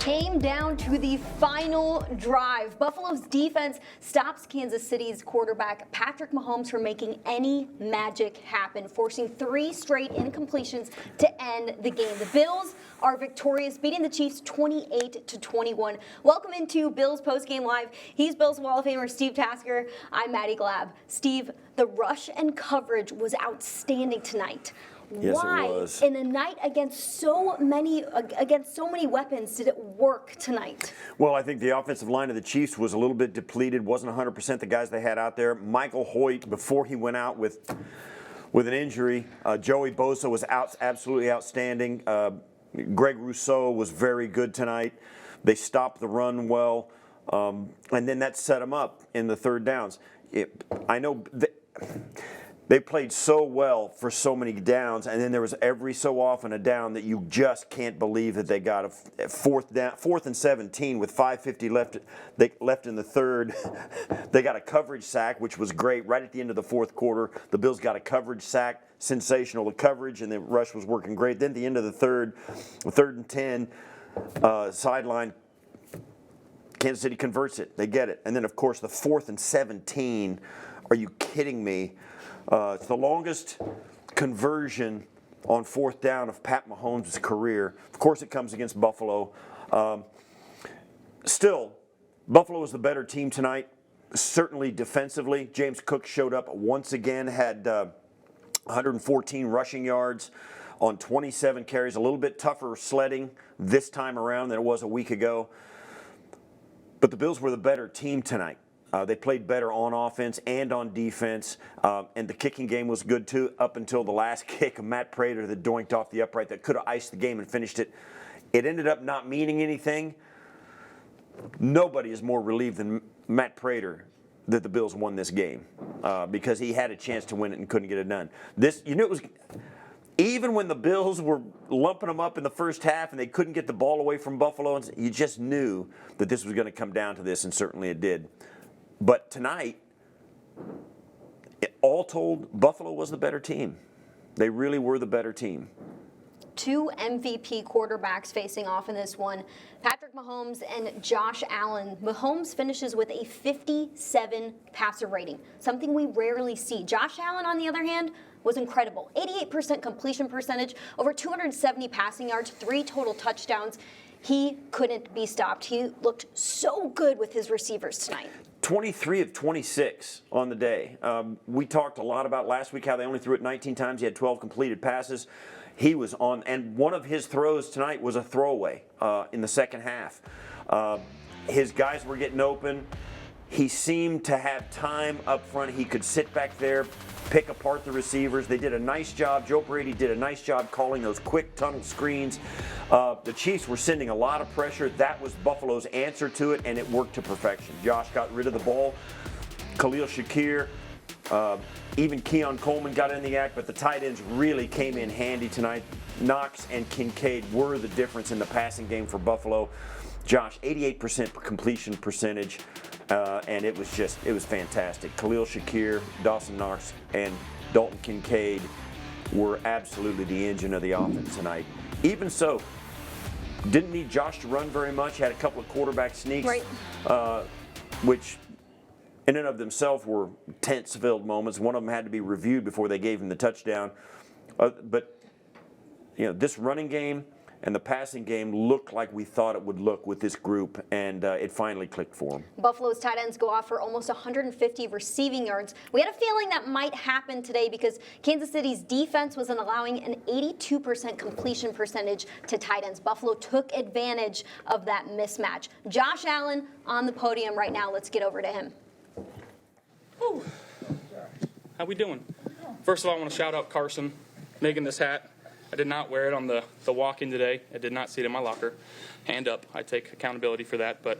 Came down to the final drive. Buffalo's defense stops Kansas City's quarterback Patrick Mahomes from making any magic happen, forcing 3 straight incompletions to end the game. The Bills are victorious, beating the Chiefs 28-21. Welcome into Bills Postgame Live. He's Bills Hall of Famer Steve Tasker. I'm Maddy Glab. Steve, the rush and coverage was outstanding tonight. Yes, why, it was. in a night against so many weapons, did it work tonight? Well, I think the offensive line of the Chiefs was a little bit depleted. Wasn't 100% the guys they had out there. Michael Hoyt, before he went out with an injury, Joey Bosa was absolutely outstanding. Greg Rousseau was very good tonight. They stopped the run well, and then that set them up in the third downs. I know. They played so well for so many downs, and then there was every so often a down that you just can't believe that they got a fourth and 17 with 5:50 left in the third. They got a coverage sack, which was great. Right at the end of the fourth quarter, the Bills got a coverage sack, sensational. The coverage and the rush was working great. Then at the end of the third and 10, sideline, Kansas City converts it. They get it. And then, of course, the 4th and 17. Are you kidding me? It's the longest conversion on 4th down of Pat Mahomes' career. Of course, it comes against Buffalo. Still, Buffalo was the better team tonight, certainly defensively. James Cook showed up once again, had 114 rushing yards on 27 carries. A little bit tougher sledding this time around than it was a week ago. But the Bills were the better team tonight. They played better on offense and on defense, and the kicking game was good too up until the last kick of Matt Prater that doinked off the upright that could have iced the game and finished it. It ended up not meaning anything. Nobody is more relieved than Matt Prater that the Bills won this game because he had a chance to win it and couldn't get it done. It was even when the Bills were lumping them up in the first half and they couldn't get the ball away from Buffalo, you just knew that this was going to come down to this, and certainly it did. But tonight, all told, Buffalo was the better team. They really were the better team. 2 MVP quarterbacks facing off in this one. Patrick Mahomes and Josh Allen. Mahomes finishes with a 57 passer rating, something we rarely see. Josh Allen, on the other hand, was incredible. 88% completion percentage, over 270 passing yards, 3 total touchdowns. He couldn't be stopped. He looked so good with his receivers tonight. 23 of 26 on the day. We talked a lot about last week how they only threw it 19 times. He had 12 completed passes. He was on, and one of his throws tonight was a throwaway in the second half. His guys were getting open. He seemed to have time up front. He could sit back there, pick apart the receivers. They did a nice job. Joe Brady did a nice job calling those quick tunnel screens. The Chiefs were sending a lot of pressure. That was Buffalo's answer to it, and it worked to perfection. Josh got rid of the ball. Khalil Shakir, even Keon Coleman got in the act, but the tight ends really came in handy tonight. Knox and Kincaid were the difference in the passing game for Buffalo. Josh, 88% completion percentage. And it was fantastic. Khalil Shakir, Dawson Knox, and Dalton Kincaid were absolutely the engine of the offense tonight. Even so, didn't need Josh to run very much. Had a couple of quarterback sneaks, right. Which in and of themselves were tense-filled moments. One of them had to be reviewed before they gave him the touchdown. But this running game and the passing game looked like we thought it would look with this group, and it finally clicked for them. Buffalo's tight ends go off for almost 150 receiving yards. We had a feeling that might happen today because Kansas City's defense wasn't allowing an 82% completion percentage to tight ends. Buffalo took advantage of that mismatch. Josh Allen on the podium right now. Let's get over to him. Woo. How we doing? First of all, I want to shout out Carson making this hat. I did not wear it on the walk-in today. I did not see it in my locker. Hand up. I take accountability for that, but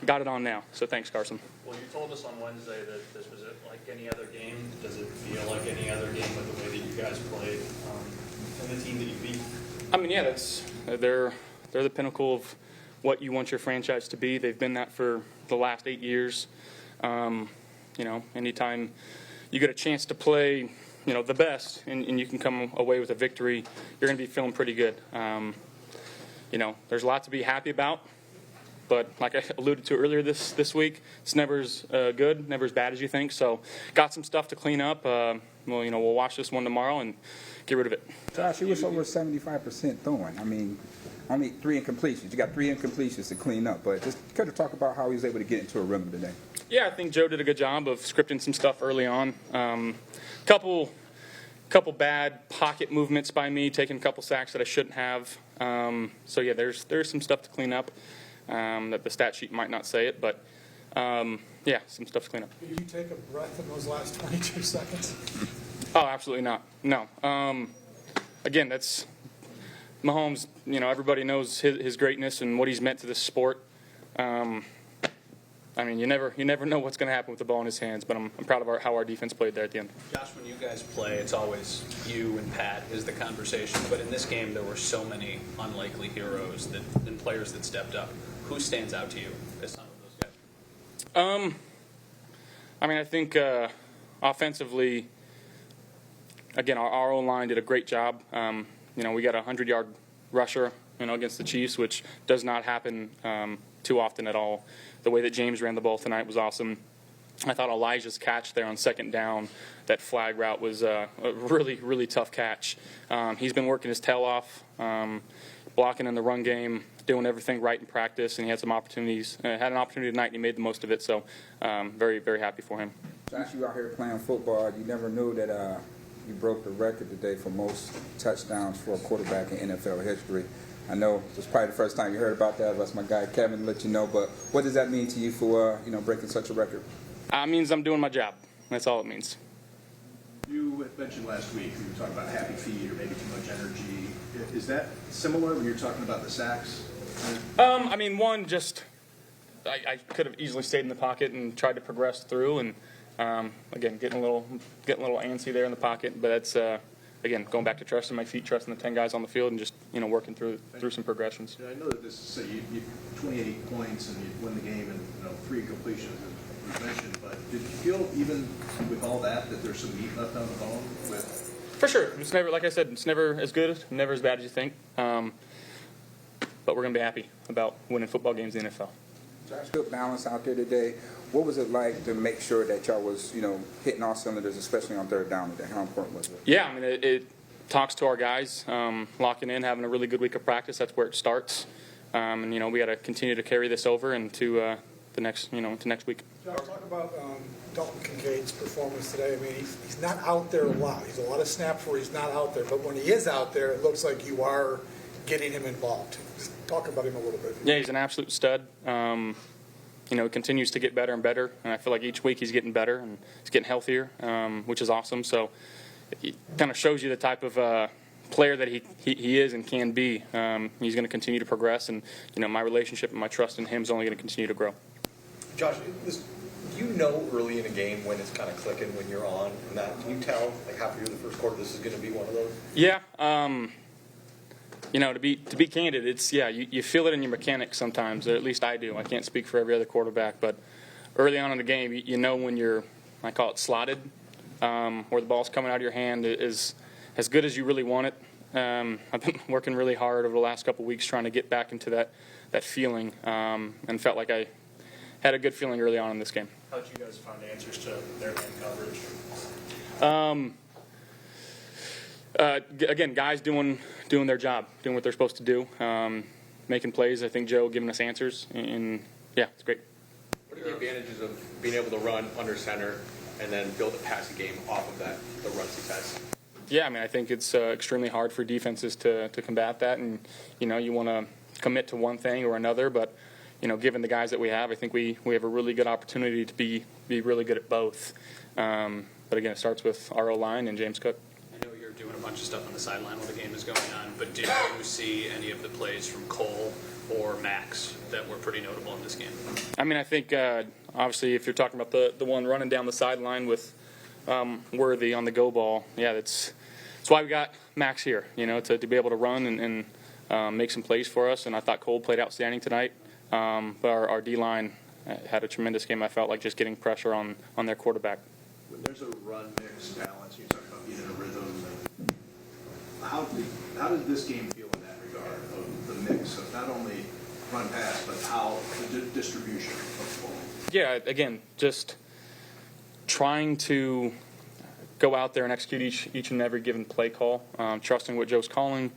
got it on now. So thanks, Carson. Well, you told us on Wednesday that this was like any other game. Does it feel like any other game with the way that you guys played and the team that you beat? I mean, yeah, they're the pinnacle of what you want your franchise to be. They've been that for the last 8 years. Anytime you get a chance to play the best, and you can come away with a victory, you're going to be feeling pretty good. there's a lot to be happy about. But like I alluded to earlier this week, it's never as good, never as bad as you think. So got some stuff to clean up. We'll watch this one tomorrow and get rid of it. Josh, he was over 75% throwing. I mean, only 3 incompletions. You got 3 incompletions to clean up. But just kind of talk about how he was able to get into a rhythm today. Yeah, I think Joe did a good job of scripting some stuff early on. Couple bad pocket movements by me, taking a couple sacks that I shouldn't have. So yeah, there's some stuff to clean up. That the stat sheet might not say it, but yeah, some stuff to clean up. Did you take a breath in those last 22 seconds? Oh, absolutely not. No. Again, that's Mahomes. Everybody knows his greatness and what he's meant to this sport. You never know what's going to happen with the ball in his hands, but I'm proud of how our defense played there at the end. Josh, when you guys play, it's always you and Pat is the conversation. But in this game, there were so many unlikely heroes and players that stepped up. Who stands out to you as some of those guys? I think offensively, again, our O-line did a great job. We got a 100-yard rusher, against the Chiefs, which does not happen too often at all. The way that James ran the ball tonight was awesome. I thought Elijah's catch there on second down, that flag route was a really, really tough catch. He's been working his tail off, blocking in the run game, doing everything right in practice, and he had some opportunities. Had an opportunity tonight, and he made the most of it, so very, very happy for him. Josh, you out here playing football. You never knew that you broke the record today for most touchdowns for a quarterback in NFL history. I know it was probably the first time you heard about that. That's my guy Kevin let you know. But what does that mean to you for breaking such a record? It means I'm doing my job. That's all it means. You mentioned last week you were talking about happy feet or maybe too much energy. Is that similar when you're talking about the sacks? One, just I could have easily stayed in the pocket and tried to progress through, and again, getting a little antsy there in the pocket. But that's again, going back to trusting my feet, trusting the 10 guys on the field, and just working through some progressions. I know that this is you 28 points and you win the game and 3 completions as you mentioned, but did you feel even with all that there's some meat left on the bone? For sure, it's never, like I said, it's never as good, never as bad as you think. But we're gonna be happy about winning football games in the NFL. Josh, good balance out there today. What was it like to make sure that y'all was, hitting all cylinders, especially on third down today? How important was it? Yeah, it talks to our guys, locking in, having a really good week of practice. That's where it starts. And we got to continue to carry this over into the next, to next week. Josh, talk about Dalton Kincaid's performance today. He's not out there a lot. He's a lot of snaps where he's not out there, but when he is out there, it looks like you are getting him involved. Just talk about him a little bit. Yeah, he's an absolute stud. He continues to get better and better, and I feel like each week he's getting better and he's getting healthier, which is awesome. So it kind of shows you the type of player that he is and can be. He's going to continue to progress, and my relationship and my trust in him is only going to continue to grow. Josh, do you know early in a game when it's kind of clicking, when you're on? And that, can you tell, like halfway through the first quarter, this is going to be one of those? Yeah. To be candid, it's you feel it in your mechanics sometimes, or at least I do. I can't speak for every other quarterback, but early on in the game, when you're, I call it slotted, where the ball's coming out of your hand is as good as you really want it. I've been working really hard over the last couple of weeks trying to get back into that feeling, and felt like I had a good feeling early on in this game. How did you guys find answers to their man coverage? Again, guys doing their job, doing what they're supposed to do, making plays. I think Joe giving us answers, and yeah, it's great. What are the advantages of being able to run under center and then build a passing game off of that, the runs he has? Yeah, I think it's extremely hard for defenses to combat that, and you want to commit to one thing or another, but given the guys that we have, I think we have a really good opportunity to be really good at both. But again, it starts with our O-line and James Cook. I know you're doing a bunch of stuff on the sideline while the game is going on, but did you see any of the plays from Cole or Max that were pretty notable in this game? I think obviously if you're talking about the one running down the sideline with Worthy on the go ball, yeah, that's why we got Max here, to be able to run and make some plays for us. And I thought Cole played outstanding tonight. But our D-line had a tremendous game. I felt like just getting pressure on their quarterback. When there's a run mix balance, you talk about being in a rhythm. How did this game feel in that regard of the mix of distribution of the ball? Yeah, again, just trying to go out there and execute each and every given play call, trusting what Joe's calling.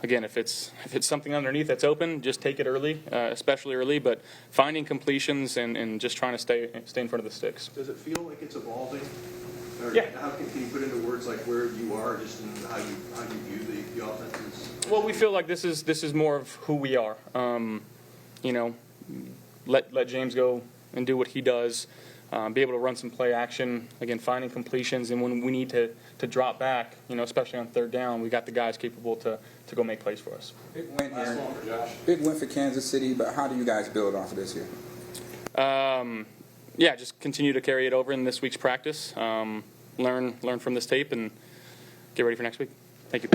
Again, if it's something underneath that's open, just take it early, especially early. But finding completions and just trying to stay in front of the sticks. Does it feel like it's evolving? Or Yeah. How can you put into words like where you are, just in how you view the offenses? Well, we feel like this is more of who we are. Let James go and do what he does. Be able to run some play action, again, finding completions, and when we need to drop back, especially on third down, we got the guys capable to go make plays for us. Big win here. Big win for Kansas City, but how do you guys build off of this here? Just continue to carry it over in this week's practice, learn from this tape, and get ready for next week. Thank you.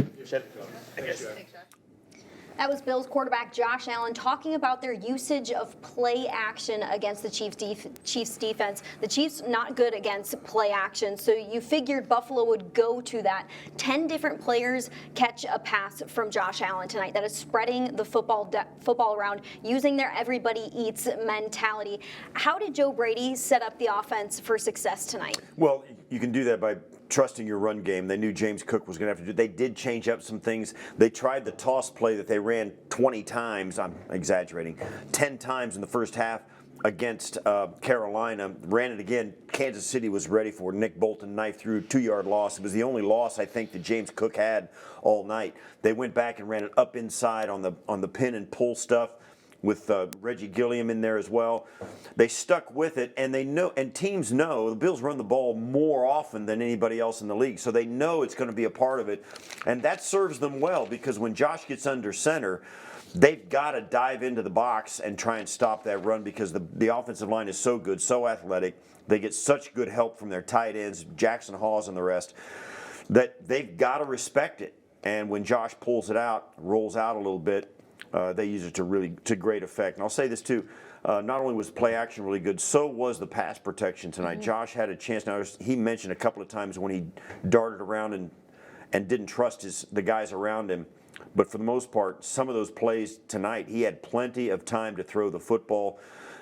That was Bills quarterback Josh Allen talking about their usage of play action against the Chiefs defense. The Chiefs not good against play action, so you figured Buffalo would go to that. 10 different players catch a pass from Josh Allen tonight. That is spreading the football around, using their everybody eats mentality. How did Joe Brady set up the offense for success tonight? Well, you can do that by trusting your run game. They knew James Cook was going to have to do. They did change up some things. They tried the toss play that they ran 20 times. I'm exaggerating. 10 times in the first half against Carolina. Ran it again. Kansas City was ready for it. Nick Bolton knifed through, 2-yard loss. It was the only loss I think that James Cook had all night. They went back and ran it up inside on the pin and pull stuff, with Reggie Gilliam in there as well. They stuck with it, and they know, and teams know the Bills run the ball more often than anybody else in the league, so they know it's going to be a part of it, and that serves them well because when Josh gets under center, they've got to dive into the box and try and stop that run because the offensive line is so good, so athletic. They get such good help from their tight ends, Jackson Hawes and the rest, that they've got to respect it. And when Josh pulls it out, rolls out a little bit, they use it to great effect. And I'll say this too, not only was play action really good, so was the pass protection tonight. Mm-hmm. Josh had a chance. Now he mentioned a couple of times when he darted around and didn't trust the guys around him. But for the most part, some of those plays tonight, he had plenty of time to throw the football,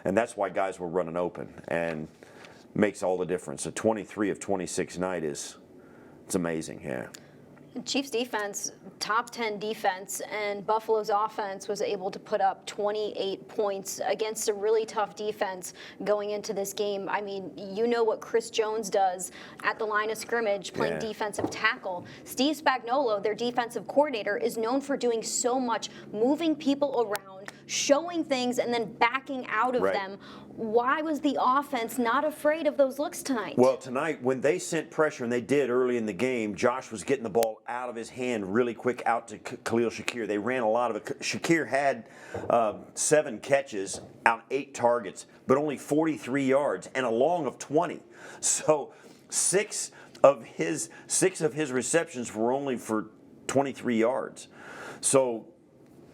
and that's why guys were running open, and makes all the difference. A 23 of 26 night it's amazing, yeah. Chiefs defense, top 10 defense, and Buffalo's offense was able to put up 28 points against a really tough defense going into this game. I mean, you know what Chris Jones does at the line of scrimmage, playing defensive tackle. Steve Spagnuolo, their defensive coordinator, is known for doing so much, moving people around, showing things, and then backing out of them. Why was the offense not afraid of those looks tonight? Well, tonight, when they sent pressure, and they did early in the game, Josh was getting the ball out of his hand really quick out to Khalil Shakir. They ran a lot of it. Shakir had 7 catches out 8 targets, but only 43 yards and a long of 20. So 6 of his receptions were only for 23 yards. So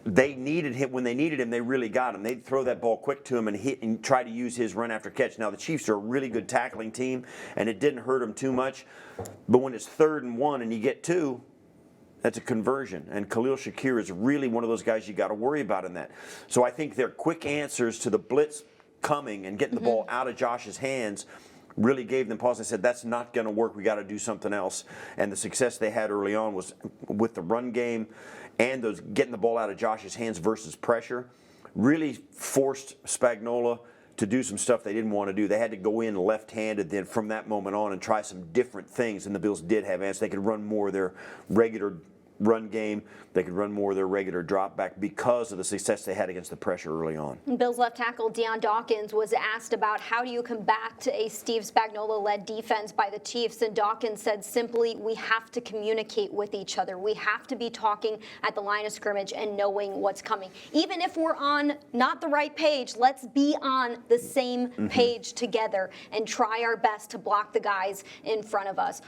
they needed him. When they needed him, they really got him. They'd throw that ball quick to him and hit and try to use his run after catch. Now, the Chiefs are a really good tackling team, and it didn't hurt them too much. But when it's 3rd and 1 and you get 2, that's a conversion. And Khalil Shakir is really one of those guys you got to worry about in that. So I think their quick answers to the blitz coming and getting the ball out of Josh's hands really gave them pause. They said, that's not going to work. We got to do something else. And the success they had early on was with the run game and those getting the ball out of Josh's hands versus pressure, really forced Spagnuolo to do some stuff they didn't want to do. They had to go in left-handed then from that moment on and try some different things, and the Bills did have answers. They could run more of their regular run game. They could run more of their regular drop back because of the success they had against the pressure early on. Bills left tackle Deion Dawkins was asked about how do you combat a Steve Spagnuolo-led defense by the Chiefs, and Dawkins said simply, we have to communicate with each other. We have to be talking at the line of scrimmage and knowing what's coming. Even if we're on not the right page, let's be on the same page together and try our best to block the guys in front of us.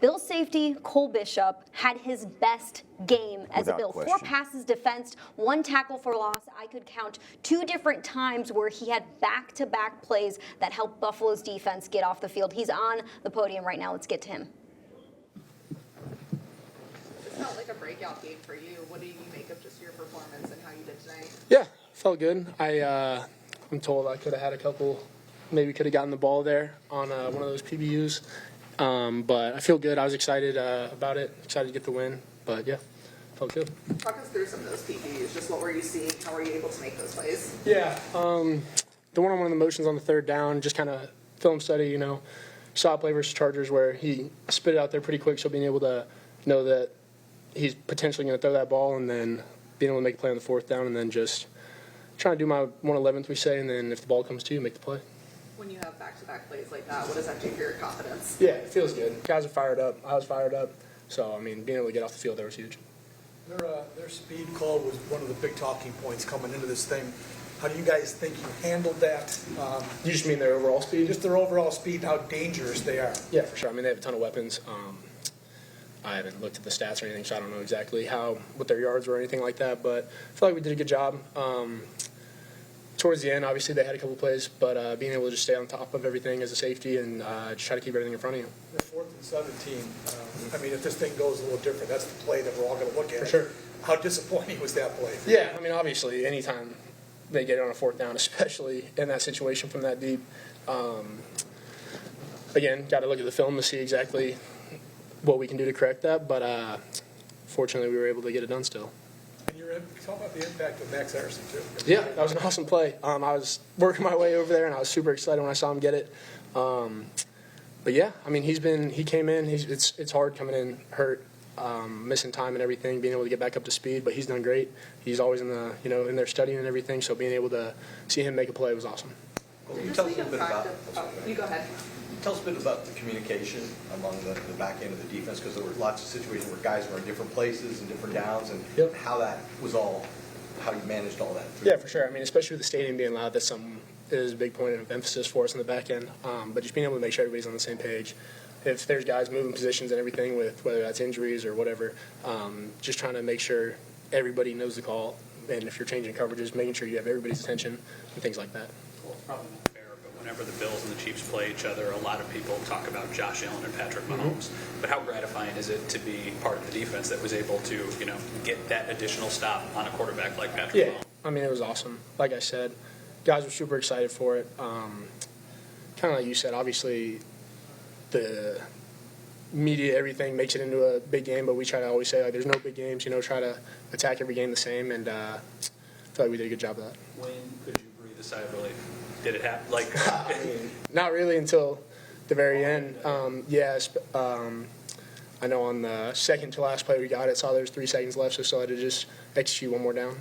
Bills safety Cole Bishop had his best game as a Bill. Question. 4 passes defensed, 1 tackle for loss. I could count 2 different times where he had back-to-back plays that helped Buffalo's defense get off the field. He's on the podium right now. Let's get to him. This felt like a breakout game for you. What do you make of just your performance and how you did tonight? Yeah, felt good. I I'm told I could have had a couple, maybe could have gotten the ball there on one of those PBUs. But I feel good. I was excited about it, excited to get the win. But yeah, felt good. Talk us through some of those PPs. Just what were you seeing? How were you able to make those plays? Yeah, the one-on-one the motions on the third down, just kind of film study, you know. Saw a play versus Chargers where he spit it out there pretty quick, so being able to know that he's potentially going to throw that ball and then being able to make a play on the fourth down and then just trying to do my 1/11th, we say, and then if the ball comes to you, make the play. When you have back-to-back plays like that, what does that do for your confidence? Yeah, it feels good. Guys are fired up. I was fired up. So, I mean, being able to get off the field there was huge. Their speed call was one of the big talking points coming into this thing. How do you guys think you handled that? You just mean their overall speed? Just their overall speed and how dangerous they are. Yeah, for sure. I mean, they have a ton of weapons. I haven't looked at the stats or anything, so I don't know exactly what their yards were or anything like that. But I feel like we did a good job. Towards the end, obviously, they had a couple plays, but being able to just stay on top of everything as a safety and just try to keep everything in front of you. The 4th and 17. I mean, if this thing goes a little different, that's the play that we're all going to look at. For sure. How disappointing was that play? Yeah, I mean, obviously, anytime they get it on a fourth down, especially in that situation from that deep, again, got to look at the film to see exactly what we can do to correct that. But fortunately, we were able to get it done still. Talk about the impact of Max Hairston, too. Yeah, that was an awesome play. I was working my way over there, and I was super excited when I saw him get it. But yeah, I mean, he came in. It's hard coming in hurt, missing time and everything, being able to get back up to speed. But he's done great. He's always in there studying and everything. So being able to see him make a play was awesome. Well, can you tell us a little bit about? You go ahead. Tell us a bit about the communication among the back end of the defense, because there were lots of situations where guys were in different places and different downs, and how that was how you managed all that. Yeah, for sure. I mean, especially with the stadium being loud, that's something that is a big point of emphasis for us in the back end. But just being able to make sure everybody's on the same page. If there's guys moving positions and everything, with whether that's injuries or whatever, just trying to make sure everybody knows the call. And if you're changing coverages, making sure you have everybody's attention and things like that. Well, it's probably not fair, but whenever the Bills and the Chiefs play each other, a lot of people talk about Josh Allen and Patrick Mahomes. But how gratifying is it to be part of the defense that was able to, get that additional stop on a quarterback like Patrick Mahomes? I mean, it was awesome. Like I said, guys were super excited for it. Kind of like you said, obviously the media, everything makes it into a big game, but we try to always say, there's no big games, try to attack every game the same, and I feel like we did a good job of that. When could you breathe a sigh of relief? Did it happen? Not really until the very end. I know on the second to last play we got it, saw there was 3 seconds left, so still had to just execute one more down.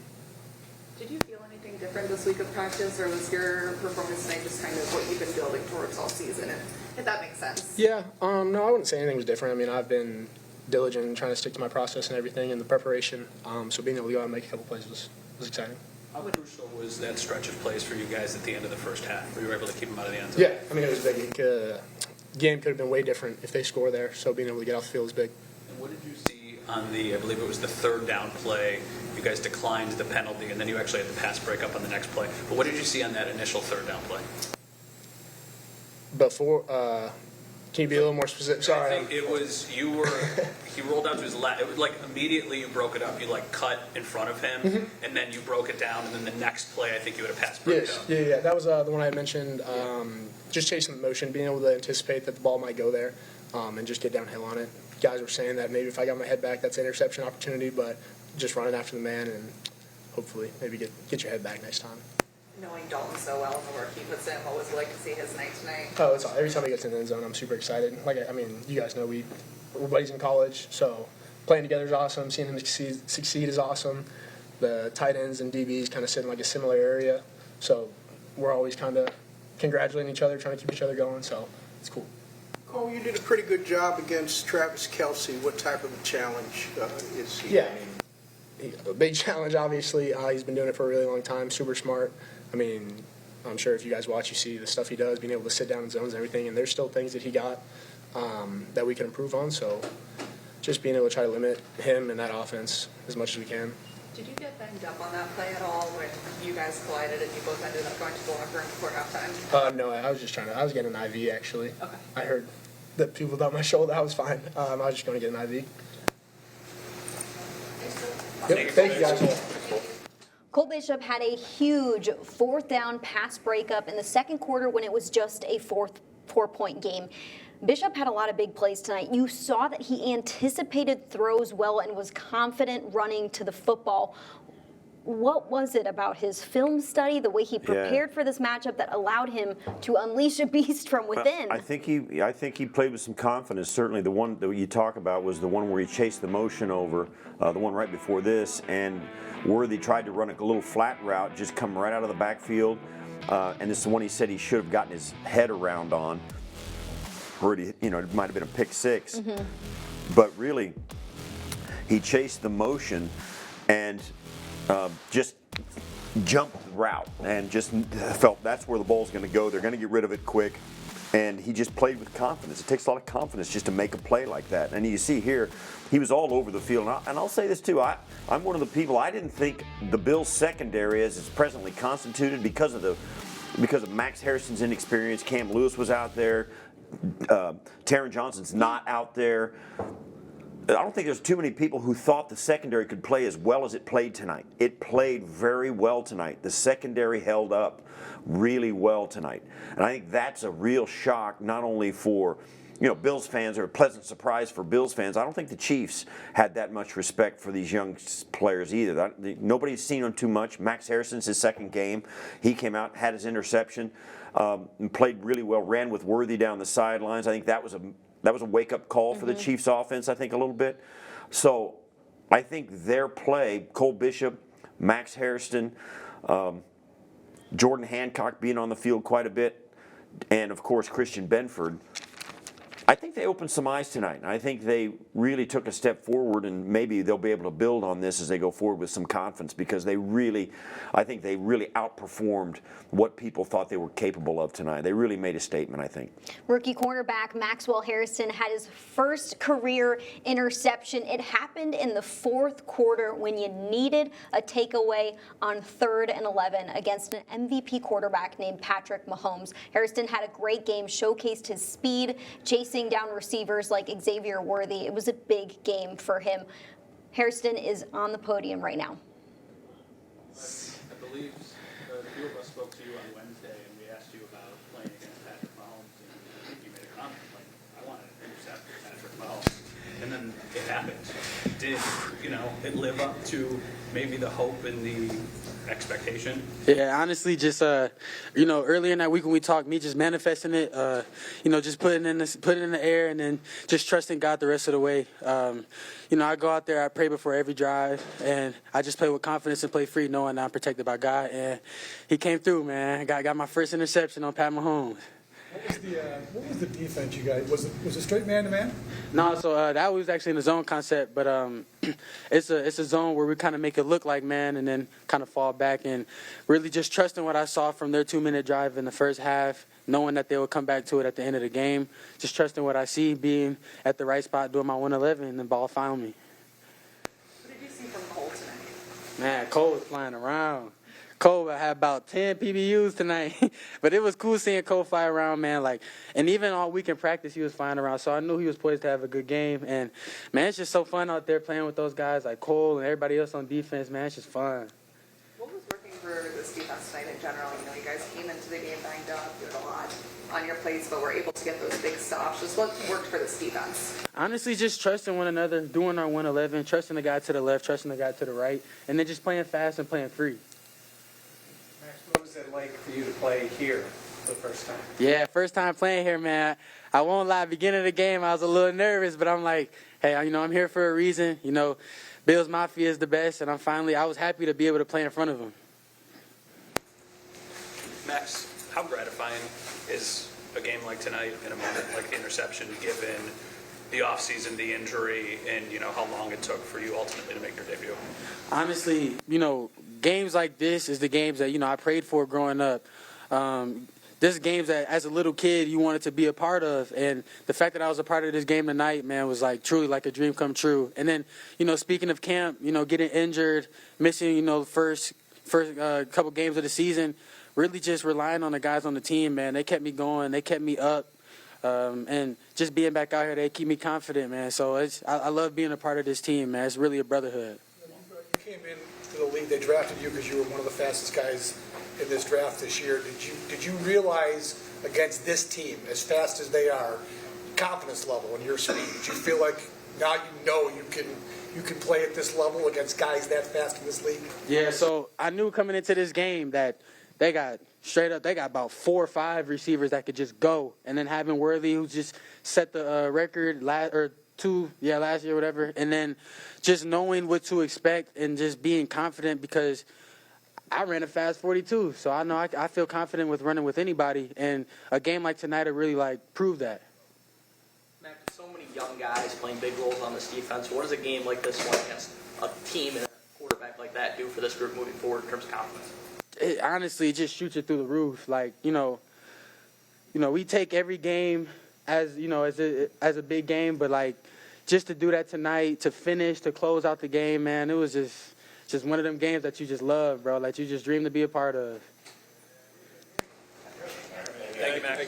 Did you feel anything different this week of practice, or was your performance tonight just kind of what you've been building towards all season, if that makes sense? Yeah, no, I wouldn't say anything was different. I mean, I've been diligent in trying to stick to my process and everything and the preparation, so being able to go out and make a couple plays was exciting. How crucial was that stretch of plays for you guys at the end of the first half, where you were able to keep them out of the end zone? Yeah, I mean, it was big. Game could have been way different if they score there, so being able to get off the field is big. And what did you see on I believe it was the third down play? You guys declined the penalty, and then you actually had the pass break up on the next play. But what did you see on that initial third down play? Before, can you be a little more specific? Sorry. I think it was he rolled out to his left. It was like immediately you broke it up. You cut in front of him, and then you broke it down, and then the next play I think you had a pass break up. Yeah. That was the one I mentioned. Just chasing the motion, being able to anticipate that the ball might go there, and just get downhill on it. Guys were saying that maybe if I got my head back, that's an interception opportunity, but just running after the man and hopefully maybe get your head back next time. Knowing Dalton so well and the work he puts in, what was it like to see his night tonight? Oh, it's all. Every time he gets in the end zone, I'm super excited. You guys know we're buddies in college, so playing together is awesome. Seeing him succeed is awesome. The tight ends and DBs kind of sit in a similar area, so we're always kind of congratulating each other, trying to keep each other going, so it's cool. Cole, you did a pretty good job against Travis Kelce. What type of a challenge is he? Yeah, a big challenge, obviously. He's been doing it for a really long time, super smart. I mean, I'm sure if you guys watch, you see the stuff he does, being able to sit down in zones and everything, and there's still things that he got that we can improve on, so just being able to try to limit him and that offense as much as we can. Did you get banged up on that play at all when you guys collided and you both ended up going to the locker room before halftime? No, I was getting an IV, actually. Okay. I heard that people thought my shoulder, I was fine. I was just going to get an IV. Yep, thank you guys. Cole Bishop had a huge 4th down pass breakup in the second quarter when it was just a 4-point game. Bishop had a lot of big plays tonight. You saw that he anticipated throws well and was confident running to the football. What was it about his film study, the way he prepared for this matchup, that allowed him to unleash a beast from within? I think he played with some confidence. Certainly, the one that you talk about was the one where he chased the motion over, the one right before this, and Worthy tried to run a little flat route, just come right out of the backfield, and this is the one he said he should have gotten his head around on. Where it might have been a pick 6, but really, he chased the motion and just jumped the route and just felt that's where the ball's going to go. They're going to get rid of it quick. And he just played with confidence. It takes a lot of confidence just to make a play like that. And you see here, he was all over the field. And I'll say this too, I'm one of the people, I didn't think the Bills secondary as it's presently constituted because of Max Hairston's inexperience. Cam Lewis was out there. Taron Johnson's not out there. I don't think there's too many people who thought the secondary could play as well as it played tonight. It played very well tonight. The secondary held up really well tonight. And I think that's a real shock, not only for Bills fans, or a pleasant surprise for Bills fans. I don't think the Chiefs had that much respect for these young players either. Nobody's seen them too much. Max Hairston's his second game. He came out, had his interception, and played really well, ran with Worthy down the sidelines. I think that was a wake-up call for the Chiefs offense, I think, a little bit. So I think their play, Cole Bishop, Max Hairston, Jordan Hancock being on the field quite a bit, and, of course, Christian Benford, I think they opened some eyes tonight. I think they really took a step forward, and maybe they'll be able to build on this as they go forward with some confidence, because I think they really outperformed what people thought they were capable of tonight. They really made a statement, I think. Rookie cornerback Maxwell Hairston had his first career interception. It happened in the 4th quarter when you needed a takeaway on 3rd and 11 against an MVP quarterback named Patrick Mahomes. Hairston had a great game, showcased his speed, chasing down receivers like Xavier Worthy. It was a big game for him. Hairston is on the podium right now. I believe a few of us spoke to you on Wednesday, and we asked you about playing against Patrick Mahomes, and I think you made a comment like, I want to intercept Patrick Mahomes. And then it happened. Did, it live up to maybe the hope and the expectation? Yeah, honestly, just earlier in that week when we talked, me just manifesting it, just putting it in the air, and then just trusting God the rest of the way. I go out there, I pray before every drive, and I just play with confidence and play free, knowing I'm protected by God. And He came through, man. Got my first interception on Pat Mahomes. What was the defense you guys? Was it straight man-to-man? No, so that was actually in the zone concept, but it's a zone where we kind of make it look like man and then kind of fall back, and really just trusting what I saw from their 2-minute drive in the first half, knowing that they would come back to it at the end of the game, just trusting what I see, being at the right spot, doing my 111, and the ball found me. What did you see from Cole tonight? Man, Cole was flying around. Cole had about 10 PBUs tonight, but it was cool seeing Cole fly around, man. And even all week in practice, he was flying around, so I knew he was poised to have a good game. And man, it's just so fun out there playing with those guys like Cole and everybody else on defense. Man, it's just fun. What was working for this defense tonight in general? You guys came into the game banged up, you had a lot on your plates, but were able to get those big stops. Just what worked for this defense? Honestly, just trusting one another, doing our 111, trusting the guy to the left, trusting the guy to the right, and then just playing fast and playing free. What was it like for you to play here for the first time? Yeah, first time playing here, man. I won't lie, beginning of the game, I was a little nervous, but I'm like, hey, I'm here for a reason. Bills Mafia is the best, and I was happy to be able to play in front of them. Max, how gratifying is a game like tonight in a moment like the interception, given the offseason, the injury, and how long it took for you ultimately to make your debut? Honestly, games like this is the games that I prayed for growing up. This is games that as a little kid you wanted to be a part of, and the fact that I was a part of this game tonight, man, was truly like a dream come true. And then speaking of camp, getting injured, missing first couple games of the season, really just relying on the guys on the team, man. They kept me going, they kept me up. And just being back out here, they keep me confident, man. So I love being a part of this team, man. It's really a brotherhood. You came in to the league. They drafted you because you were one of the fastest guys in this draft this year. Did you realize against this team, as fast as they are, confidence level and your speed? Did you feel like now you can play at this level against guys that fast in this league? Yeah, so I knew coming into this game that they got about 4 or 5 receivers that could just go, and then having Worthy, who just set the record last year, whatever, and then just knowing what to expect and just being confident because I ran a fast 42, so I know I feel confident with running with anybody, and a game like tonight will really proved that. Max, so many young guys playing big roles on this defense. What does a game like this one against a team and a quarterback like that do for this group moving forward in terms of confidence? Honestly, it just shoots you through the roof. We take every game as a big game, but just to do that tonight, to finish, to close out the game, man, it was just one of them games that you just love, bro. You just dream to be a part of. Thank you, Max.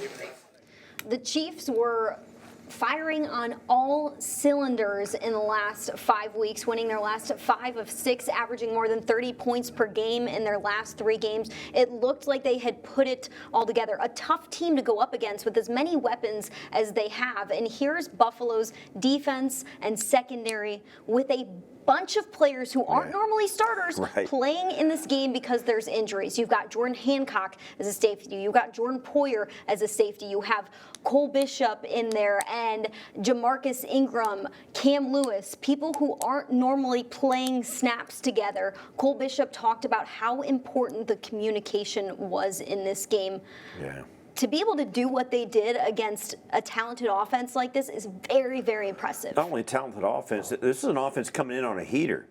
The Chiefs were firing on all cylinders in the last 5 weeks, winning their last 5 of 6, averaging more than 30 points per game in their last 3 games. It looked like they had put it all together. A tough team to go up against with as many weapons as they have. And here's Buffalo's defense and secondary with a bunch of players who aren't normally starters playing in this game because there's injuries. You've got Jordan Hancock as a safety. You've got Jordan Poyer as a safety. You have Cole Bishop in there and Jamarcus Ingram, Cam Lewis, people who aren't normally playing snaps together. Cole Bishop talked about how important the communication was in this game. Yeah. To be able to do what they did against a talented offense like this is very, very impressive. Not only talented offense, this is an offense coming in on a heater.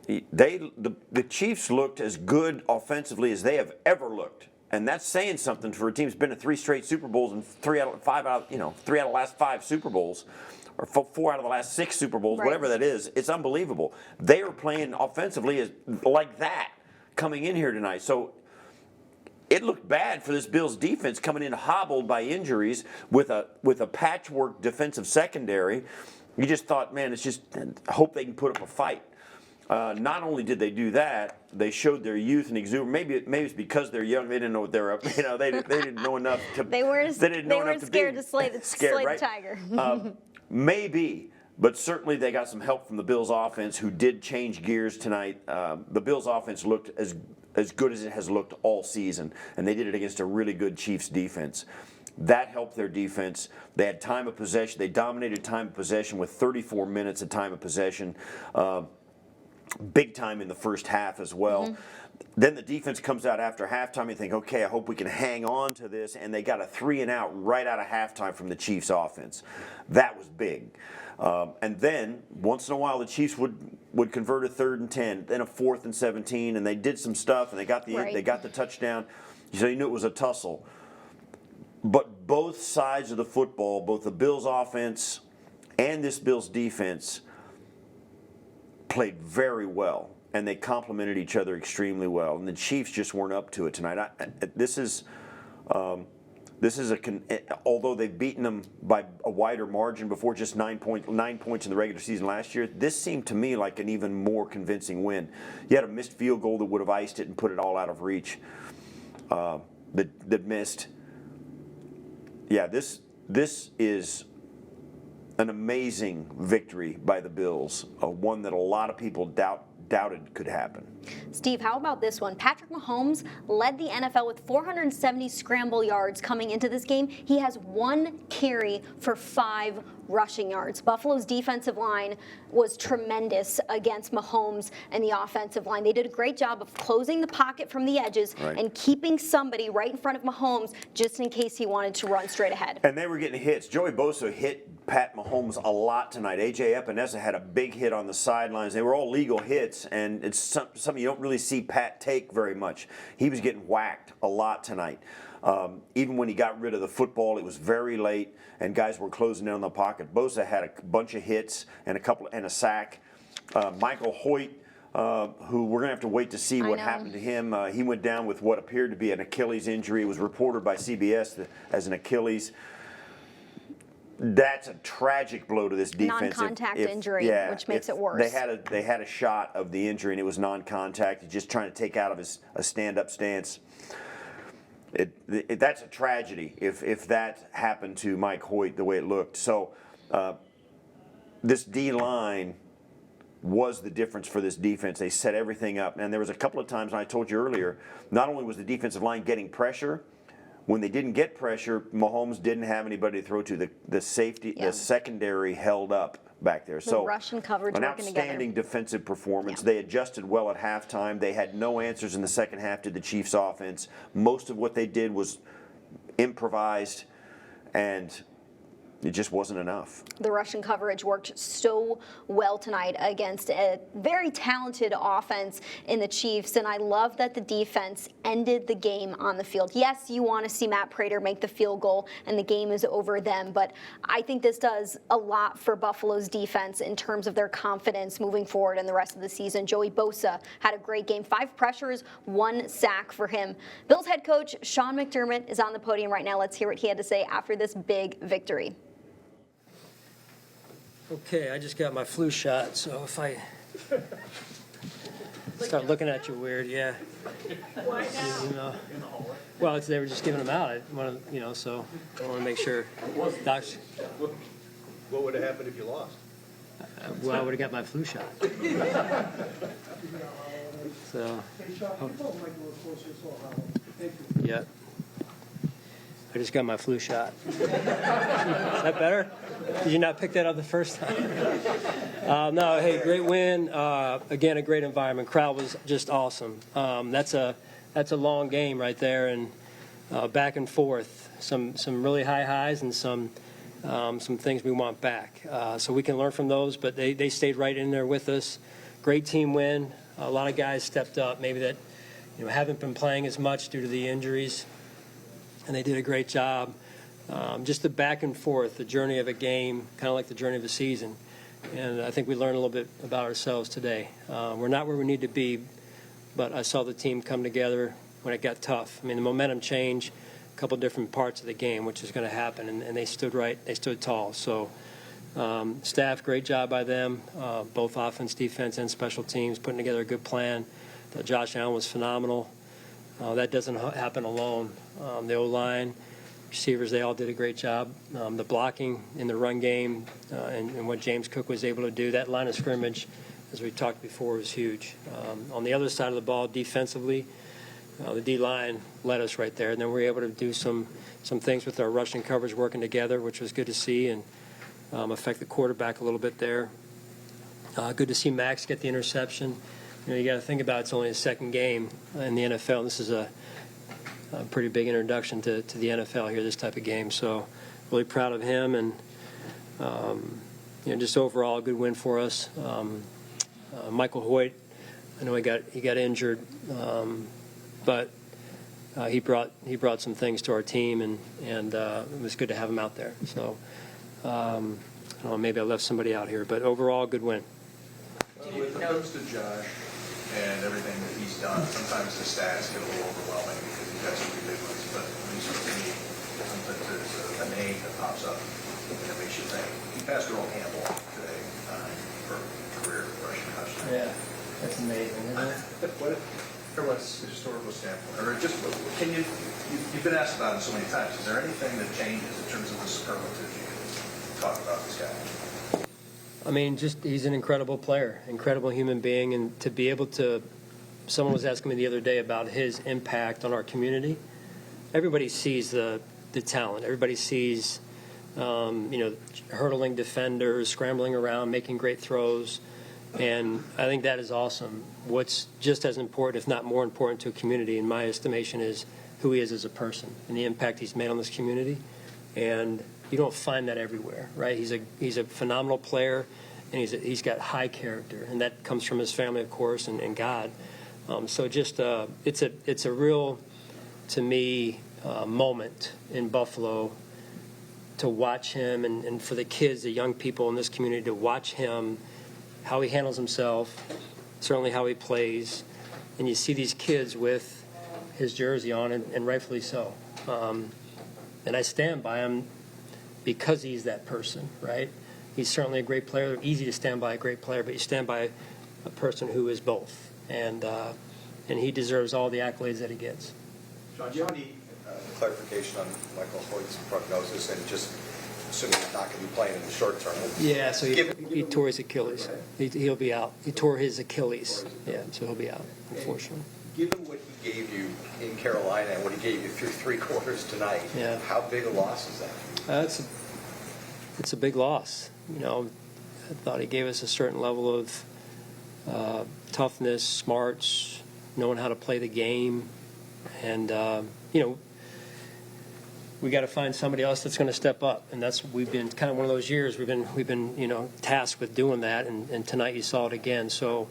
The Chiefs looked as good offensively as they have ever looked, and that's saying something for a team that's been to 3 straight Super Bowls and 3 out of the last 5 Super Bowls, or 4 out of the last 6 Super Bowls, whatever that is. It's unbelievable. They are playing offensively like that coming in here tonight. So it looked bad for this Bills defense coming in hobbled by injuries with a patchwork defensive secondary. You just thought, man, it's just hope they can put up a fight. Not only did they do that, they showed their youth and exuberance. Maybe it's because they're young. They didn't know what they were up. They didn't know enough to. They weren't scared to slay the tiger. Maybe. But certainly they got some help from the Bills offense, who did change gears tonight. The Bills offense looked as good as it has looked all season, and they did it against a really good Chiefs defense. That helped their defense. They had time of possession. They dominated time of possession with 34 minutes of time of possession, big time in the first half as well. Mm-hmm. Then the defense comes out after halftime. You think, okay, I hope we can hang on to this, and they got a 3-and-out right out of halftime from the Chiefs offense. That was big. And then, once in a while, the Chiefs would convert a 3rd and 10, then a 4th and 17, and they did some stuff, and they got the touchdown. So you knew it was a tussle. But both sides of the football, both the Bills offense and this Bills defense, played very well, and they complemented each other extremely well. And the Chiefs just weren't up to it tonight. This is although they've beaten them by a wider margin before, just 9 points in the regular season last year, this seemed to me like an even more convincing win. You had a missed field goal that would have iced it and put it all out of reach. That missed. Yeah, this is an amazing victory by the Bills, one that a lot of people doubted could happen. Steve, how about this one? Patrick Mahomes led the NFL with 470 scramble yards coming into this game. He has 1 carry for 5 rushing yards. Buffalo's defensive line was tremendous against Mahomes and the offensive line. They did a great job of closing the pocket from the edges and keeping somebody right in front of Mahomes just in case he wanted to run straight ahead. And they were getting hits. Joey Bosa hit Pat Mahomes a lot tonight. A.J. Epinesa had a big hit on the sidelines. They were all legal hits, and it's something you don't really see Pat take very much. He was getting whacked a lot tonight. Even when he got rid of the football, it was very late, and guys were closing in on the pocket. Bosa had a bunch of hits and a sack. Michael Hoyt, who we're going to have to wait to see what happened to him. He went down with what appeared to be an Achilles injury. It was reported by CBS as an Achilles. That's a tragic blow to this defense. Non-contact injury, which makes it worse. They had a shot of the injury, and it was non-contact. Just trying to take out of a stand-up stance. That's a tragedy if that happened to Mike Hoyt the way it looked. So this D-line was the difference for this defense. They set everything up. And there was a couple of times, and I told you earlier, not only was the defensive line getting pressure, when they didn't get pressure, Mahomes didn't have anybody to throw to. The safety, the secondary held up back there. So rush and coverage an working outstanding together. defensive performance. They adjusted well at halftime. They had no answers in the second half to the Chiefs' offense. Most of what they did was improvised, and it just wasn't enough. The Russian coverage worked so well tonight against a very talented offense in the Chiefs, and I love that the defense ended the game on the field. Yes, you want to see Matt Prater make the field goal, and the game is over then, but I think this does a lot for Buffalo's defense in terms of their confidence moving forward in the rest of the season. Joey Bosa had a great game. 5 pressures, 1 sack for him. Bills head coach Sean McDermott is on the podium right now. Let's hear what he had to say after this big victory. Okay, I just got my flu shot, so if I start looking at you weird, yeah. Why now? You know, well, they were just giving them out. I want to, so I want to make sure. Docs, What would have happened if you lost? well, I would have got my flu shot. So, yeah. I just got my flu shot. Is that better? Did you not pick that up the first time? No, hey, great win. Again, a great environment. Crowd was just awesome. That's a long game right there, and back and forth. Some really high highs and some things we want back. So we can learn from those, but they stayed right in there with us. Great team win. A lot of guys stepped up, maybe that haven't been playing as much due to the injuries. And they did a great job. Just the back and forth, the journey of a game, kind of like the journey of a season. And I think we learned a little bit about ourselves today. We're not where we need to be, but I saw the team come together when it got tough. I mean, the momentum changed a couple different parts of the game, which is going to happen, and they stood right, they stood tall. So staff, great job by them, both offense, defense, and special teams, putting together a good plan. Josh Allen was phenomenal. That doesn't happen alone. The O-line, receivers, they all did a great job. The blocking in the run game and what James Cook was able to do, that line of scrimmage, as we talked before, was huge. On the other side of the ball, defensively, the D-line led us right there. And then we were able to do some things with our rushing coverage working together, which was good to see, and affect the quarterback a little bit there. Good to see Max get the interception. You got to think about it's only his second game in the NFL. And this is a pretty big introduction to the NFL here, this type of game. So really proud of him, and just overall a good win for us. Michael Hoyt, I know he got injured, but he brought some things to our team, and it was good to have him out there. So I don't know, maybe I left somebody out here, but overall good win. When it comes to Josh and everything that he's done, sometimes the stats get a little overwhelming because he's got some big ones, but at least for me, sometimes there's a name that pops up and it makes you think. He passed Earl Campbell today for career rushing touchdown. Yeah, that's amazing, isn't it? What, from a historical standpoint, or just, can you've been asked about it so many times, is there anything that changes in terms of the superlatives you can talk about this guy? I mean, he's an incredible player, incredible human being, and to be able to, someone was asking me the other day about his impact on our community. Everybody sees the talent. Everybody sees, hurdling defenders, scrambling around, making great throws, and I think that is awesome. What's just as important, if not more important to a community, in my estimation, is who he is as a person and the impact he's made on this community. And you don't find that everywhere, right? He's a phenomenal player, and he's got high character, and that comes from his family, of course, and God. So just it's a real, to me, moment in Buffalo to watch him, and for the kids, the young people in this community, to watch him, how he handles himself, certainly how he plays, and you see these kids with his jersey on, and rightfully so. And I stand by him. because he's that person, right? He's certainly a great player. Easy to stand by a great player, but you stand by a person who is both, and he deserves all the accolades that he gets. Sean, do you have any clarification on Michael Hoyt's prognosis, and just assuming he's not going to be playing in the short term? Yeah, so he tore his Achilles. He'll be out. He tore his Achilles. Yeah, so he'll be out, unfortunately. Given what he gave you in Carolina and what he gave you through 3 quarters tonight, Yeah. how big a loss is that? It's a big loss. You know, I thought he gave us a certain level of toughness, smarts, knowing how to play the game, and you know, we got to find somebody else that's going to step up, and we've been kind of one of those years. We've been you know, tasked with doing that, and tonight you saw it again. So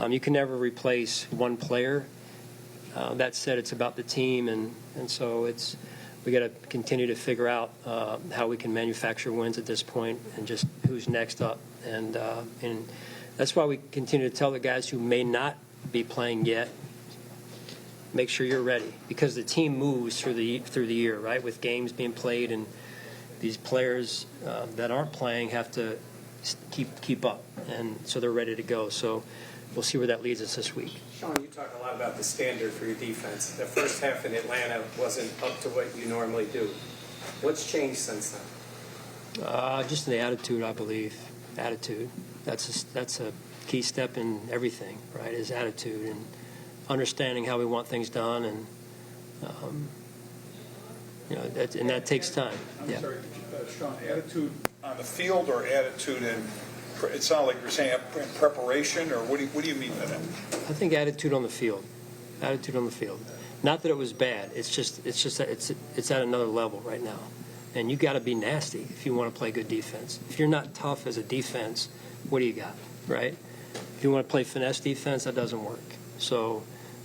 you can never replace one player. That said, it's about the team, and so we got to continue to figure out how we can manufacture wins at this point, and just who's next up, and that's why we continue to tell the guys who may not be playing yet, make sure you're ready, because the team moves through the year, right? With games being played, and these players that aren't playing have to keep up, and so they're ready to go. So we'll see where that leads us this week. Sean, you talk a lot about the standard for your defense. The first half in Atlanta wasn't up to what you normally do. What's changed since then? Just the attitude, I believe. Attitude. That's a key step in everything, right? Is attitude and understanding how we want things done, and you know, that takes time. I'm sorry, Sean. Attitude on the field, or attitude in? It sounds like you're saying in preparation, or what do you mean by that? I think attitude on the field. Attitude on the field. Not that it was bad. It's just that it's at another level right now, and you got to be nasty if you want to play good defense. If you're not tough as a defense, what do you got, right? If you want to play finesse defense, that doesn't work. So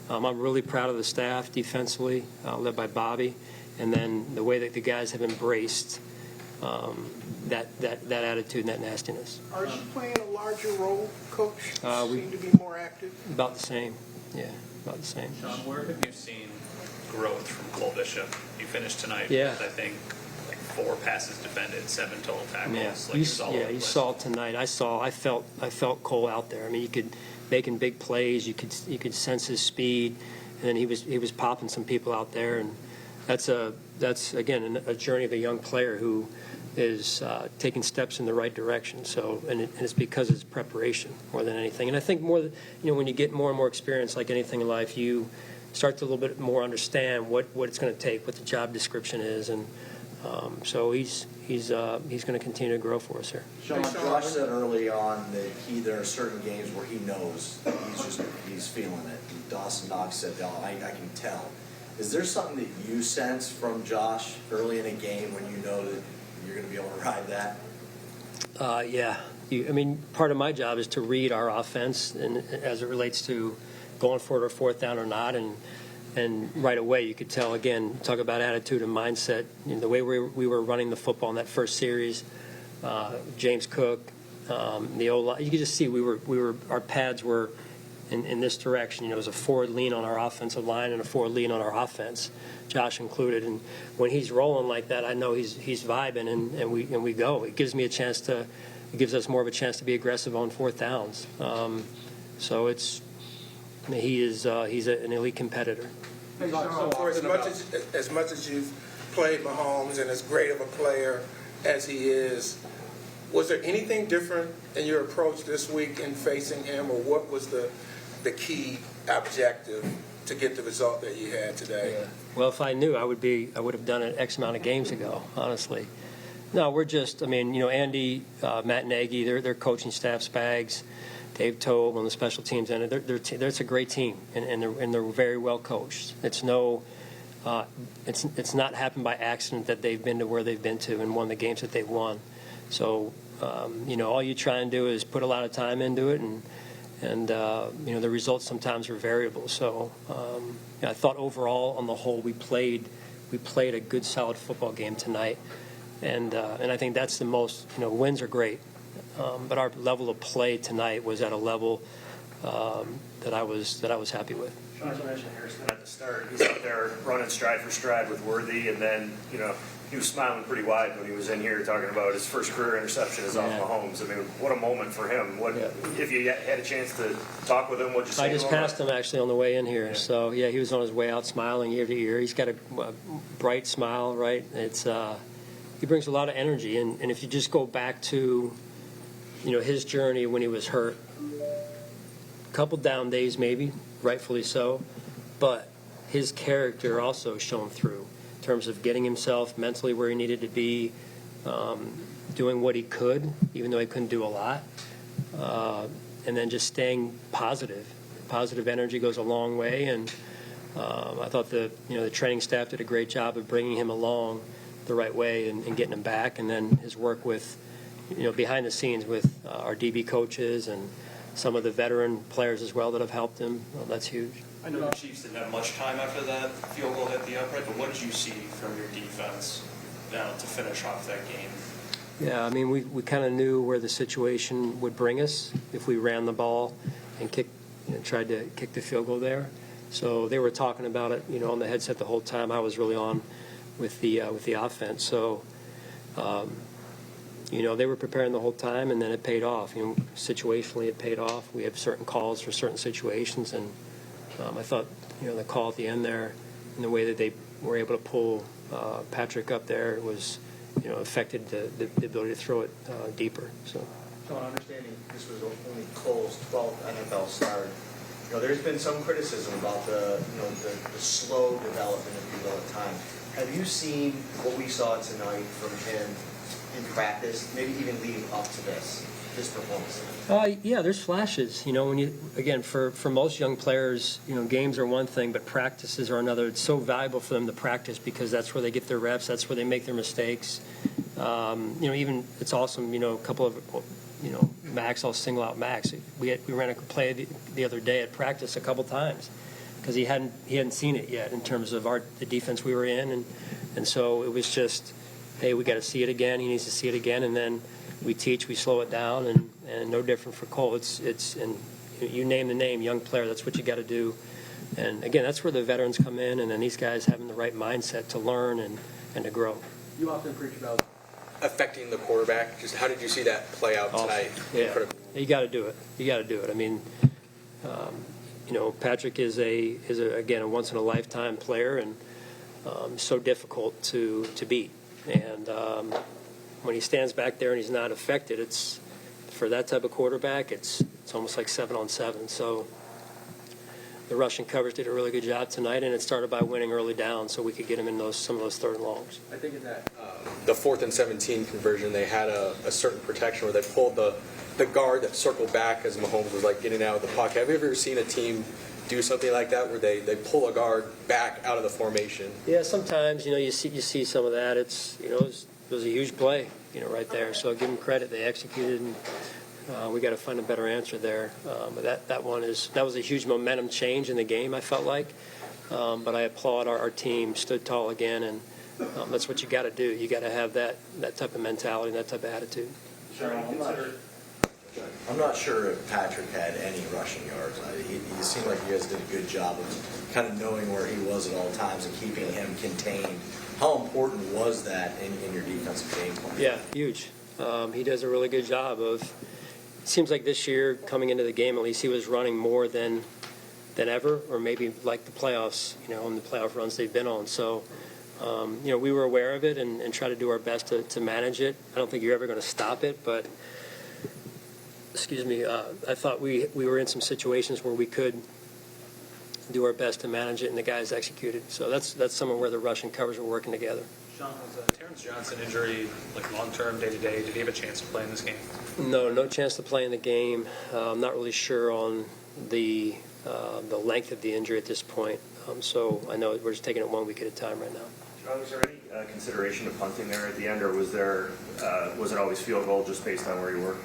I'm really proud of the staff defensively, led by Bobby, and then the way that the guys have embraced that attitude and that nastiness. Are you playing a larger role, Coach? You seem to be more active. About the same. Yeah, about the same. Sean, where have you seen growth from Cole Bishop? You finished tonight with, I think, like 4 passes defended, 7 total tackles. Yeah, you saw it tonight. I felt Cole out there. I mean, you could making big plays. You could sense his speed, and then he was popping some people out there, and that's again a journey of a young player who is taking steps in the right direction. So, and it's because it's preparation more than anything. And I think when you get more and more experience, like anything in life, you start to a little bit more understand what it's going to take, what the job description is, and so he's going to continue to grow for us here. Sean, Josh said early on that there are certain games where he knows that he's feeling it. And Dawson Knox said, I can tell. Is there something that you sense from Josh early in a game when you know that you're going to be able to ride that? Yeah. I mean, part of my job is to read our offense, and as it relates to going for it or 4th down or not, and right away you could tell. Again, talk about attitude and mindset. You know, the way we were running the football in that first series, James Cook, the O-line, you could just see our pads were in this direction. You know, it was a forward lean on our offensive line and a forward lean on our offense, Josh included. And when he's rolling like that, I know he's vibing, and we go. It gives us more of a chance to be aggressive on 4th downs. So he's an elite competitor. Hey, Sean, for as much as you've played Mahomes and as great of a player as he is, was there anything different in your approach this week in facing him, or what was the key objective to get the result that you had today? Yeah. Well, if I knew, I would have done it X amount of games ago, honestly. No, we're just, Andy, Matt Nagy, their coaching staff, Spags, Dave Tobe on the special teams end. It's a great team, and they're very well coached. It's not happened by accident that they've been to where they've been to and won the games that they've won. So, all you try and do is put a lot of time into it, and the results sometimes are variable. So, I thought overall, on the whole, we played a good, solid football game tonight, and I think that's the most. Wins are great, but our level of play tonight was at a level that I was happy with. Sean mentioned Hairston at the start. He's out there running stride for stride with Worthy, and then, he was smiling pretty wide when he was in here talking about his first career interception is off Mahomes. I mean, what a moment for him. If you had a chance to talk with him, what'd you say? I just passed him actually on the way in here. So, yeah, he was on his way out smiling ear to ear. He's got a bright smile, right? He brings a lot of energy. And if you just go back to, his journey when he was hurt, a couple down days maybe, rightfully so, but his character also shone through in terms of getting himself mentally where he needed to be, doing what he could, even though he couldn't do a lot, and then just staying positive. Positive energy goes a long way, and I thought the training staff did a great job of bringing him along the right way and getting him back, and then his work with, behind the scenes with our DB coaches and some of the veteran players as well that have helped him. Well, that's huge. I know the Chiefs didn't have much time after that field goal hit the upright, but what did you see from your defense to finish off that game? Yeah, I mean, we kind of knew where the situation would bring us if we ran the ball and tried to kick the field goal there. So they were talking about it, on the headset the whole time. I was really on with the offense. So, they were preparing the whole time, and then it paid off. Situationally, it paid off. We have certain calls for certain situations, and I thought, the call at the end there, and the way that they were able to pull Patrick up there was, affected the ability to throw it deeper. So, understanding this was only Cole's 12th NFL start, there's been some criticism about the slow development, if you will, at times. Have you seen what we saw tonight from him in practice, maybe even leading up to this performance? Yeah, there's flashes. When again, for most young players, games are one thing, but practices are another. It's so valuable for them to practice because that's where they get their reps. That's where they make their mistakes. Even it's awesome. A couple of, Max. I'll single out Max. We ran a play the other day at practice a couple times because he hadn't seen it yet in terms of the defense we were in, and so it was just, hey, we got to see it again. He needs to see it again, and then we teach, we slow it down, and no different for Cole. It's and you name the name, young player. That's what you got to do. And again, that's where the veterans come in, and then these guys having the right mindset to learn and to grow. You often preach about affecting the quarterback. Just how did you see that play out tonight? Yeah, you got to do it. You got to do it. I mean, Patrick is again a once in a lifetime player, and so difficult to beat. And when he stands back there and he's not affected, it's for that type of quarterback. It's almost like 7-on-7. So the Russian coverage did a really good job tonight, and it started by winning early down, so we could get him in some of those third and longs. I think in that the 4th and 17 conversion, they had a certain protection where they pulled the guard that circled back as Mahomes was like getting out of the pocket. Have you ever seen a team do something like that where they pull a guard back out of the formation? Yeah, sometimes you see some of that. It's it was a huge play right there. So give them credit, they executed, and we got to find a better answer there. But that was a huge momentum change in the game, I felt like. But I applaud our team, stood tall again, and that's what you got to do. You got to have that type of mentality, that type of attitude. I'm not sure if Patrick had any rushing yards. He seemed like you guys did a good job of kind of knowing where he was at all times and keeping him contained. How important was that in your defensive game plan? Yeah, huge. He does a really good job of. It seems like this year, coming into the game, at least he was running more than ever, or maybe like the playoffs, on the playoff runs they've been on. So, we were aware of it and try to do our best to manage it. I don't think you're ever going to stop it, but. I thought we were in some situations where we could do our best to manage it, and the guys executed. So that's somewhere where the Russian covers were working together. Sean, was Terrence Johnson injury like long-term, day-to-day? Did he have a chance to play in this game? No chance to play in the game. I'm not really sure on the length of the injury at this point. So I know we're just taking it 1 week at a time right now. Sean, was there any consideration of punting there at the end, or was it always field goal just based on where you were?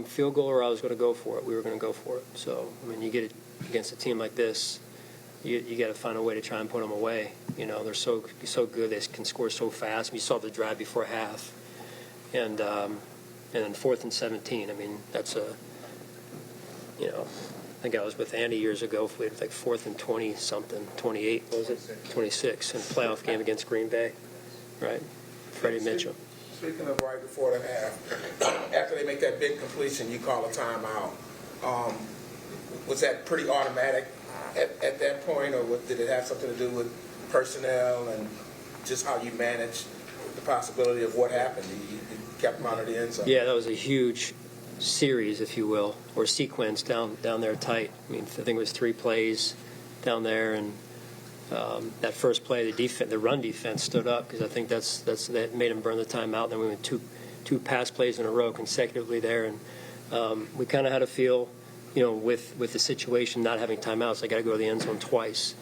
Field goal, or I was going to go for it. We were going to go for it. So, I mean, you get it against a team like this, you got to find a way to try and put them away. They're so good. They can score so fast. We saw the drive before half, and then 4th and 17. I mean, that's I think I was with Andy years ago. We had like 4th and 20 something, 28 what was it, 26 in a playoff game against Green Bay, right? Freddie Mitchell. Speaking of right before the half, after they make that big completion, you call a timeout. Was that pretty automatic at that point, or did it have something to do with personnel and just how you managed the possibility of what happened? You kept them out of the end zone. Yeah, that was a huge series, if you will, or sequence down there tight. I mean, I think it was 3 plays down there, and that first play, the run defense stood up because I think that made them burn the timeout. And then we went two pass plays in a row consecutively there, and we kind of had a feel, with the situation not having timeouts, I got to go to the end zone twice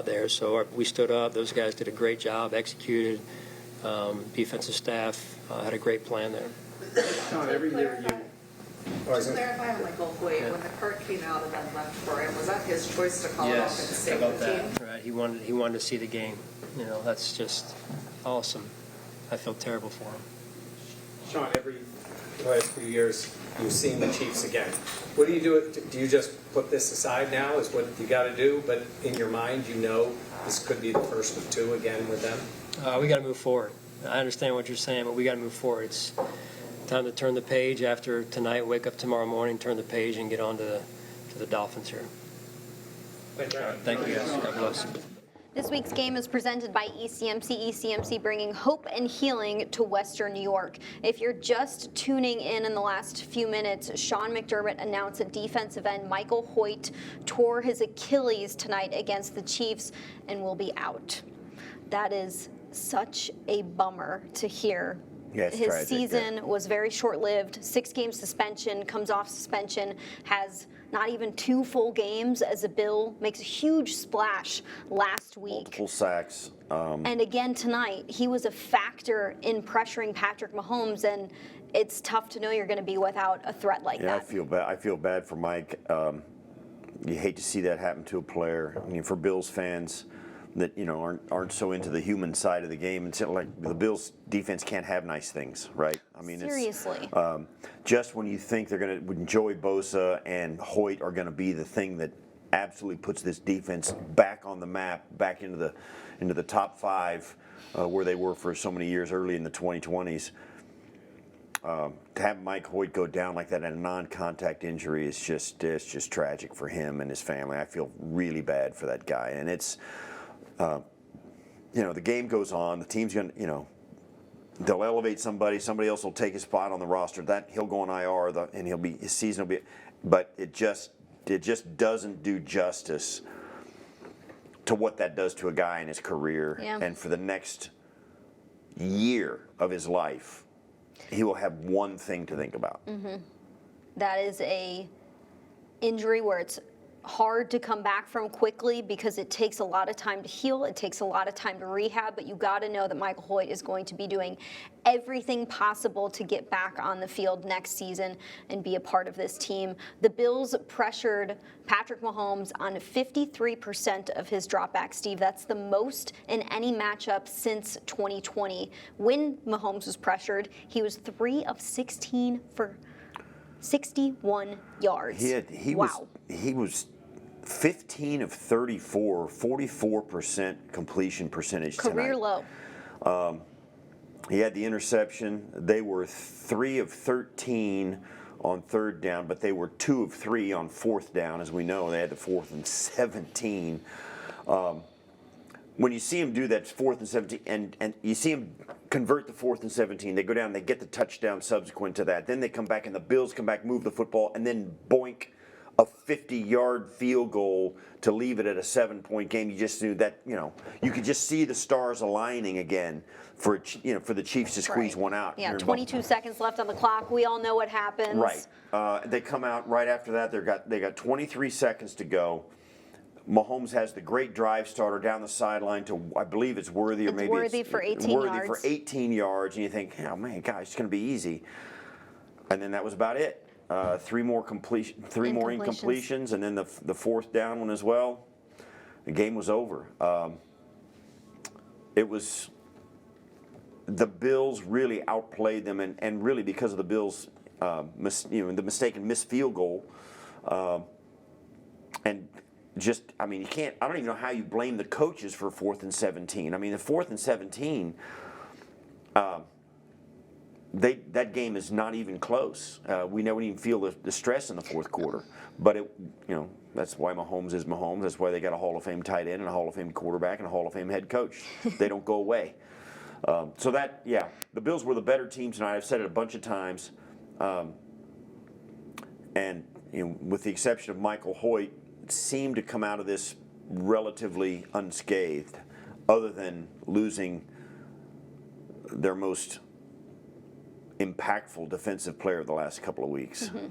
there. So we stood up. Those guys did a great job, executed. Defensive staff had a great plan there. Sean, every year you. Just clarify on Michael Hoyt, when the cart came out and then left for him, was that his choice to call it off and stay with the team? Right, he wanted to see the game. That's just awesome. I feel terrible for him. Sean, every last few years, you've seen the Chiefs again. What do you do? Do you just put this aside now is what you got to do, but in your mind this could be the first of 2 again with them? We got to move forward. I understand what you're saying, but we got to move forward. It's time to turn the page after tonight, wake up tomorrow morning, turn the page, and get on to the Dolphins here. Thank you, guys. God bless. This week's game is presented by ECMC. ECMC bringing hope and healing to Western New York. If you're just tuning in the last few minutes, Sean McDermott announced that defensive end Michael Hoyt tore his Achilles tonight against the Chiefs and will be out. That is such a bummer to hear. Yeah, it's his tragic, season was very short-lived. 6-game suspension, comes off suspension, has not even 2 full games as a Bill, makes a huge splash last week. Multiple sacks. And again tonight, he was a factor in pressuring Patrick Mahomes, and it's tough to know you're going to be without a threat like that. I feel bad for Mike. You hate to see that happen to a player. I mean, for Bills fans that aren't so into the human side of the game, it's like the Bills defense can't have nice things, right? I mean, seriously. It's just when you think when Joey Bosa and Hoyt are going to be the thing that absolutely puts this defense back on the map, back into the top 5 where they were for so many years early in the 2020s. To have Mike Hoyt go down like that in a non-contact injury is just tragic for him and his family. I feel really bad for that guy, and it's. The game goes on. The team's going to, they'll elevate somebody. Somebody else will take his spot on the roster. That he'll go on IR, and his season will be. But it just doesn't do justice to what that does to a guy in his career. Yeah. And for the next year of his life, he will have one thing to think about. Mm-hmm. That is a injury where it's hard to come back from quickly because it takes a lot of time to heal. It takes a lot of time to rehab, but you got to know that Michael Hoyt is going to be doing everything possible to get back on the field next season and be a part of this team. The Bills pressured Patrick Mahomes on 53% of his dropbacks, Steve. That's the most in any matchup since 2020. When Mahomes was pressured, he was 3 of 16 for 61 yards. He was 15 of 34, 44% completion percentage Career tonight. low. He had the interception. They were 3 of 13 on 3rd down, but they were 2 of 3 on 4th down. As we know, they had the 4th and 17. When you see him do that 4th and 17, and you see him convert the 4th and 17, they go down, they get the touchdown subsequent to that. Then they come back, and the Bills come back, move the football, and then boink, a 50-yard field goal to leave it at a 7-point game. You just knew that, you could just see the stars aligning again for the Chiefs to squeeze one out. Yeah, 22 seconds left on the clock. We all know what happens. Right. They come out right after that. They got 23 seconds to go. Mahomes has the great drive starter down the sideline to, I believe it's Worthy, or maybe Worthy for 18 Worthy yards. for 18 yards, and you think, oh man, gosh, it's going to be easy. And then that was about it. 3 more incompletions, and then the 4th down one as well. The game was over. It was the Bills really outplayed them, and really because of the Bills, the mistaken missed field goal. And just, I mean, I don't even know how you blame the coaches for 4th and 17. I mean, the 4th and 17, that game is not even close. We never even feel the stress in the fourth quarter. But that's why Mahomes is Mahomes. That's why they got a Hall of Fame tight end and a Hall of Fame quarterback and a Hall of Fame head coach. They don't go away. So the Bills were the better team tonight. I've said it a bunch of times. And with the exception of Michael Hoyt, seemed to come out of this relatively unscathed, other than losing their most impactful defensive player of the last couple of weeks. Mm-hmm.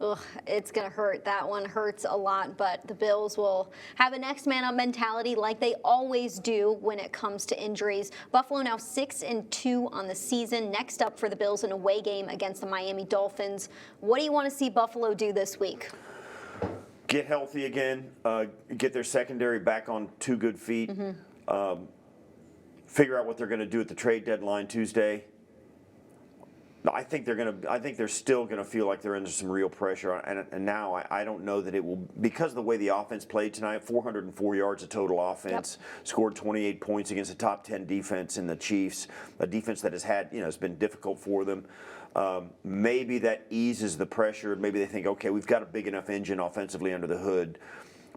Ugh, it's going to hurt. That one hurts a lot, but the Bills will have a next man up mentality like they always do when it comes to injuries. Buffalo now 6-2 on the season. Next up for the Bills, an away game against the Miami Dolphins. What do you want to see Buffalo do this week? Get healthy again, get their secondary back on 2 good feet, figure out what they're going to do at the trade deadline Tuesday. I think they're still going to feel like they're under some real pressure, and now I don't know that it will, because of the way the offense played tonight. 404 yards of total offense, scored 28 points against a top 10 defense in the Chiefs, a defense that has been difficult for them. Maybe that eases the pressure. Maybe they think, okay, we've got a big enough engine offensively under the hood,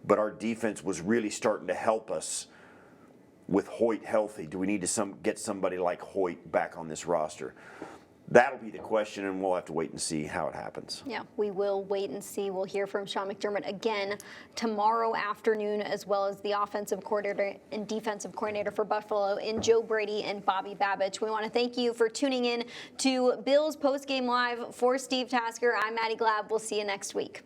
but our defense was really starting to help us with Hoyt healthy. Do we need to get somebody like Hoyt back on this roster? That'll be the question, and we'll have to wait and see how it happens. Yeah, we will wait and see. We'll hear from Sean McDermott again tomorrow afternoon, as well as the offensive coordinator and defensive coordinator for Buffalo in Joe Brady and Bobby Babich. We want to thank you for tuning in to Bills Postgame Live. For Steve Tasker, I'm Maddy Glab. We'll see you next week.